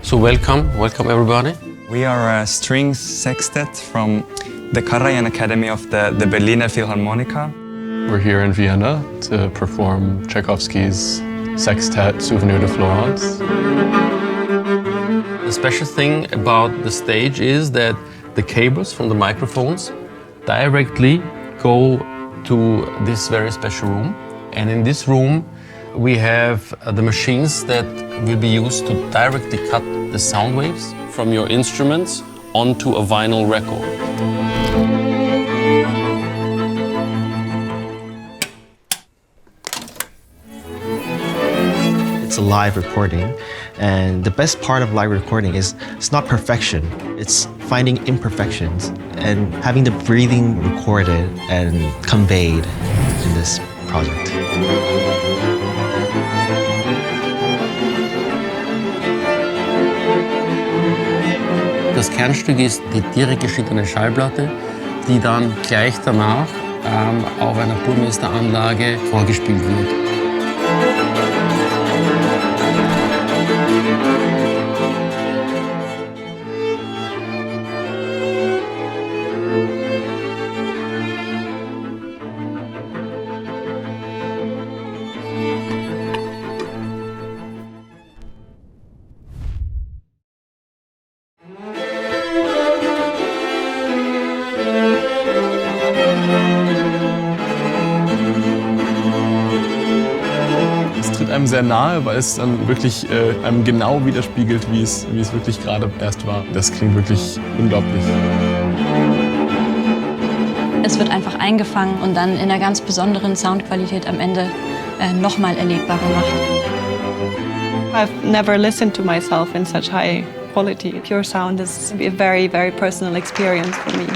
So welcome everybody. We are a strings sextet from the KARAJAN Academy of the Berliner Philharmoniker. We're here in Vienna to perform Tchaikovsky's sextet Souvenir de Florence. The special thing about the stage is that the cables from the microphones directly go to this very special room. And in this room we have the machines that will be used to directly cut the sound waves from your instruments onto a vinyl record. It's a live recording, and the best part of live recording is it's not perfection, it's finding imperfections and having the breathing recorded and conveyed in this project. Das Kernstück ist die direkt geschnittene Schallplatte, die dann gleich danach auf einer Burmester-Anlage vorgespielt wird. Es tritt einem sehr nahe, weil es dann wirklich einem genau widerspiegelt, wie es wirklich gerade erst war. Das klingt wirklich unglaublich. Es wird einfach eingefangen und dann in einer ganz besonderen Soundqualität am Ende nochmal erlebbar gemacht. I've never listened to myself in such high quality. Pure sound is a very, very personal experience for me.